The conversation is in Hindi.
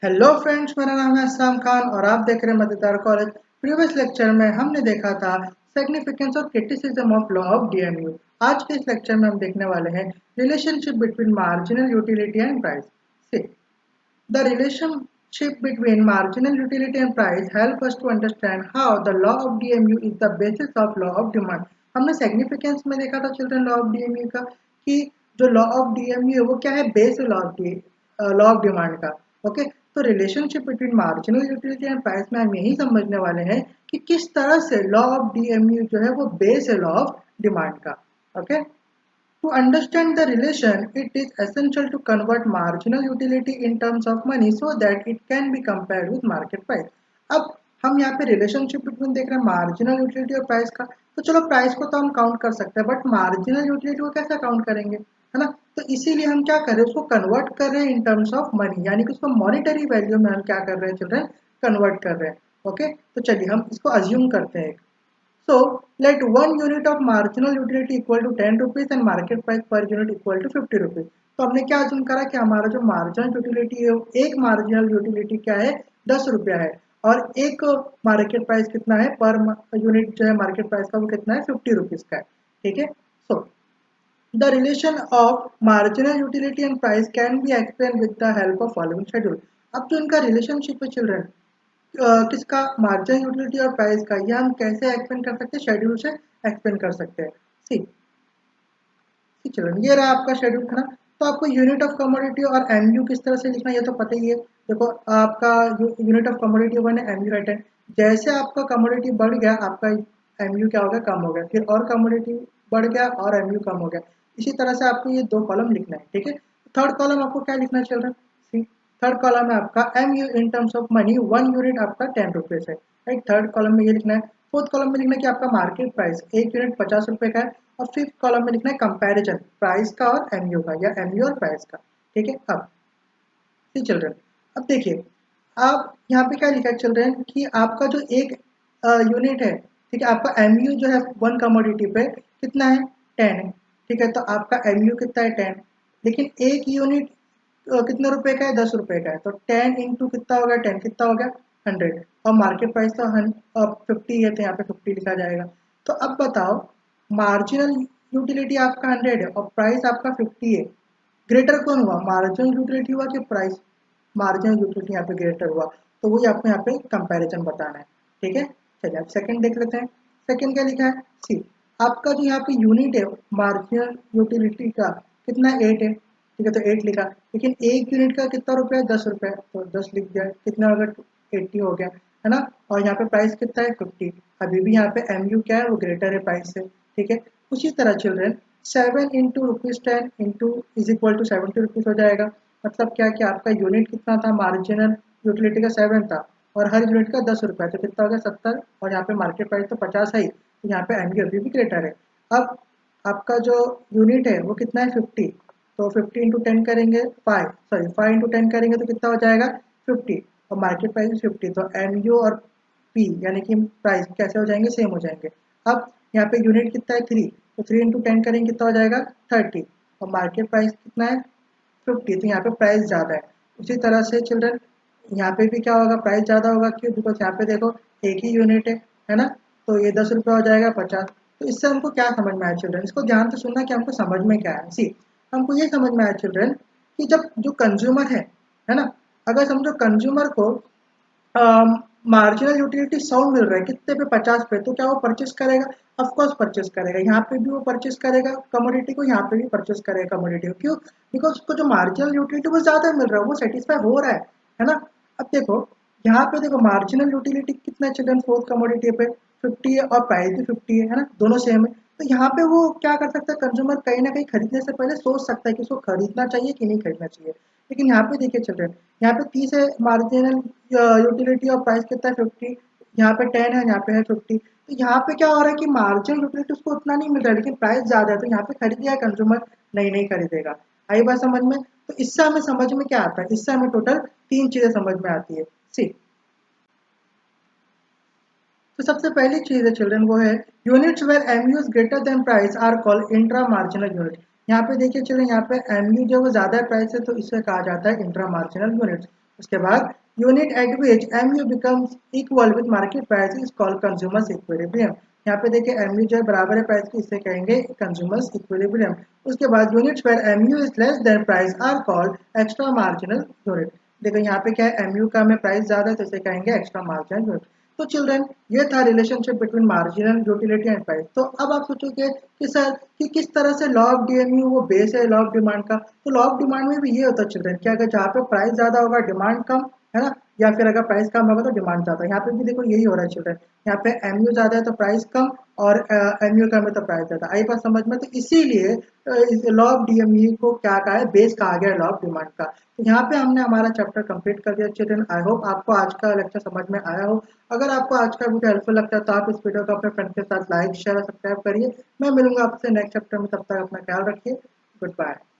हेलो फ्रेंड्स, मेरा नाम है अस्साम खान और आप देख रहे हैं मजेदार कॉलेज। प्रीवियस लेक्चर में हमने देखा था सिग्निफिकेंस और criticism of law of DMU. आज के इस लेक्चर में हम देखने वाले हैं relationship between marginal utility and price. See the relationship between marginal utility and price help us to understand how the law of DMU is the basis of law of demand. हमने सिग्निफिकेंस में देखा था चिल्ड्रन लॉ ऑफ डीएमयू का कि जो लॉ ऑफ डीएमयू है वो क्या है, बेस लॉ ऑफ डिमांड का। ओके, तो relationship between marginal utility and price में हम यही समझने वाले हैं कि किस तरह से लॉ ऑफ डीएमयू जो है वो बेस है लॉ ऑफ डिमांड का। Okay, to understand the relation, it is essential to convert marginal utility in terms of money so that it can be compared with market price. अब हम यहाँ पे रिलेशनशिप बिटवीन देख रहे हैं मार्जिनल यूटिलिटी और प्राइस का। तो चलो प्राइस को तो हम काउंट कर सकते हैं, बट मार्जिनल यूटिलिटी को कैसे काउंट करेंगे, है ना। तो इसीलिए हम क्या कर रहे हैं, उसको कन्वर्ट कर रहे हैं इन टर्म्स ऑफ मनी, यानी कि उसको मॉनिटरी वैल्यू में हम क्या कर रहे हैं चिल्ड्रन, कन्वर्ट कर रहे हैं। ओके, तो चलिए हम इसको अज्यूम करते हैं। So let 1 unit of marginal utility equal to 10 rupees and market price per unit equal to 50 rupees। तो हमने क्या अज्यूम करा कि हमारा जो मार्जिनल यूटिलिटी है, एक मार्जिनल यूटिलिटी क्या है, 10 रुपया है, और एक मार्केट प्राइस कितना है पर यूनिट जो है मार्केट प्राइस का वो कितना है, 50 रुपीज का है। ठीक है, so the relation of marginal utility and price can be explain with the help of following schedule. अब जो इनका रिलेशनशिप है चिल्ड्रन, किसका, मार्जिनल यूटिलिटी और प्राइस का, यह हम कैसे एक्सप्लेन कर सकते हैं, शेड्यूल से एक्सप्लेन कर सकते हैं। सी चलो ये रहा आपका शेड्यूल, है ना। तो आपको यूनिट ऑफ कमोडिटी और एमयू किस तरह से लिखना है ये तो पता ही है। देखो आपका यूनिट ऑफ कमोडिटी वन है, एमयू है 10। जैसे आपका कमोडिटी बढ़ गया आपका एमयू क्या हो गया, कम हो गया, फिर और कमोडिटी बढ़ गया और एमयू कम हो गया। इसी तरह से आपको ये दो कॉलम लिखना है। ठीक है, थर्ड कॉलम आपको क्या लिखना है चिल्ड्रन, सी थर्ड कॉलम है आपका M U in terms of money, 1 unit आपका 10 रुपीज है, राइट। थर्ड कॉलम में ये लिखना है। फोर्थ कॉलम में लिखना है कि आपका मार्केट प्राइस एक यूनिट 50 रुपए का है, और फिफ्थ कॉलम में लिखना है कंपैरिजन प्राइस का और एमयू का, या एमयू और प्राइस का। ठीक है, अब सी चिल्ड्रन, अब देखिए आप यहाँ पे क्या लिखा है चिल्ड्रन कि आपका जो एक यूनिट है, ठीक है, आपका एमयू जो है वन कमोडिटी पे कितना है, 10 है। ठीक है, तो आपका एमयू कितना है, 10। लेकिन एक यूनिट कितने रुपए का है, 10 रुपए का है, तो 10 इंटू कितना हो गया, 10 कितना हो गया, 100। और मार्केट प्राइस तो 50 है, तो यहाँ पे 50 लिखा जाएगा। तो अब बताओ, मार्जिनल यूटिलिटी आपका 100 है और प्राइस आपका 50 है, ग्रेटर कौन हुआ, मार्जिनल यूटिलिटी हुआ कि प्राइस, मार्जिनल यूटिलिटी यहाँ पे ग्रेटर हुआ। तो वही आपको यहाँ पे कंपैरिजन बताना है। ठीक है, चलिए अब सेकंड देख लेते हैं। सेकंड क्या लिखा है, सी आपका जो यहाँ पे यूनिट है मार्जिनल यूटिलिटी का कितना, 8 है। ठीक है, तो 8 लिखा, लेकिन एक यूनिट का कितना रुपया है, 10 रुपये, तो 10 लिख दिया, कितना हो गया, 80 हो गया, है ना। और यहाँ पे प्राइस कितना है, 50। अभी भी यहाँ पे एम यू क्या है, वो ग्रेटर है प्राइस से। ठीक है, उसी तरह children 7 into rupees 10 into is equal to 70 rupees हो जाएगा। मतलब क्या कि आपका यूनिट कितना था, मार्जिनल यूटिलिटी का 7 था, और हर यूनिट का 10 रुपया, तो कितना हो गया, 70। और यहाँ पे मार्केट प्राइस तो 50 है ही, तो यहाँ पे एम यू अभी भी ग्रेटर है। अब आपका जो यूनिट है वो कितना है, 50। तो 50 इंटू 10 करेंगे, 5 इंटू 10 करेंगे तो कितना हो जाएगा, 50। और मार्केट प्राइस 50, तो एम यू और पी यानी कि प्राइस कैसे हो जाएंगे, सेम हो जाएंगे। अब यहाँ पे यूनिट कितना है, 3, तो 3 इंटू 10 करेंगे कितना हो जाएगा, 30। और मार्केट प्राइस कितना है, 50, तो यहाँ पे प्राइस ज़्यादा है। उसी तरह से चिल्ड्रन यहाँ पे भी क्या होगा, प्राइस ज़्यादा होगा, क्यों, बिकॉज यहाँ पे देखो एक ही यूनिट है ना। तो ये 10 रुपया हो जाएगा 50। तो इससे हमको क्या समझ में आया चिल्ड्रन, इसको ध्यान से सुनना कि हमको समझ में क्या है। सी हमको ये समझ में आया चिल्ड्रन कि जब जो कंज्यूमर है ना, अगर समझो कंज्यूमर को मार्जिनल यूटिलिटी 100 मिल रहा है, कितने पे, 50 पे, तो क्या वो परचेस करेगा, ऑफकोर्स परचेस करेगा। यहाँ पे भी वो परचेस करेगा कमोडिटी को, यहाँ पे भी परचेस करेगा कमोडिटी को, क्यों, बिकॉज उसको जो मार्जिनल यूटिलिटी वो ज़्यादा मिल रहा है, वो सेटिस्फाई हो रहा है ना। अब देखो यहाँ पे देखो मार्जिनल यूटिलिटी कितना है चिल्ड्रन, फोर्थ कमोडिटी पे 50 है और प्राइस भी 50 है ना, दोनों सेम है। तो यहाँ पे वो क्या कर सकता है, कंज्यूमर कहीं ना कहीं खरीदने से पहले सोच सकता है कि उसको खरीदना चाहिए कि नहीं खरीदना चाहिए। लेकिन यहाँ पे देखिए चिल्ड्रन, यहाँ पे 30 है मार्जिनल यूटिलिटी और प्राइस कितना है, 50। यहाँ पे 10 है, यहाँ पे है 50। तो यहाँ पे क्या हो रहा है कि मार्जिनल यूटिलिटी उसको उतना नहीं मिल रहा है, लेकिन प्राइस ज़्यादा है, तो यहाँ पे खरीद लिया कंज्यूमर, नहीं खरीदेगा। आई बात समझ में। तो इससे हमें समझ में क्या आता है, इससे हमें टोटल 3 चीज़ें समझ में आती है। सी तो सबसे पहली चीज़ है चिल्ड्रन, वो है units where MU is greater than price are called intra marginal unit. यहाँ पे देखिए चिल्ड्रन, यहाँ पे एमयू जो वो ज़्यादा है प्राइस है, तो इसे कहा जाता है इंट्रा मार्जिनल यूनिट्स। उसके बाद unit eight which MU becomes equal with market price is called consumers equilibrium। यहाँ पे देखिए MU जो है बराबर है प्राइस की, इसे कहेंगे कंज्यूमर्स इक्विलिब्रियम। उसके बाद units where MU is less than price are called extra marginal unit. देखो यहाँ पे क्या है, MU का हमें प्राइस ज्यादा है तो इसे कहेंगे एक्स्ट्रा मार्जिनल यूनिट। तो चिल्ड्रन ये था relationship between marginal utility and price. तो अब आप सोचोगे कि सर कि किस तरह से लॉ ऑफ डीएमयू वो बेस है लॉ ऑफ डिमांड का। तो लॉ ऑफ डिमांड में भी ये होता है चिल्ड्रन कि अगर जहाँ पे प्राइस ज्यादा होगा डिमांड कम, है ना, या फिर अगर प्राइस कम होगा तो डिमांड ज्यादा। यहाँ पे भी देखो यही हो रहा है चिल्ड्रन, यहाँ पे MU ज्यादा है तो प्राइस कम, और MU कम है तो प्राइस ज्यादा। आई बात समझ में? तो इसीलिए लॉ ऑफ डीएमयू को क्या कहा है, बेस कहा गया लॉ ऑफ डिमांड का। तो यहाँ पे हमने हमारा चैप्टर कंप्लीट कर दिया चिल्ड्रन। आई होप आपको आज का लेक्चर समझ में आया हो। अगर आपको आज का वीडियो हेल्पफुल लगता है तो आप इस वीडियो को अपने फ्रेंड के साथ लाइक शेयर और सब्सक्राइब करिए। मैं मिलूंगा आपसे नेक्स्ट चैप्टर में, तब तक अपना ख्याल रखिए। Good bye.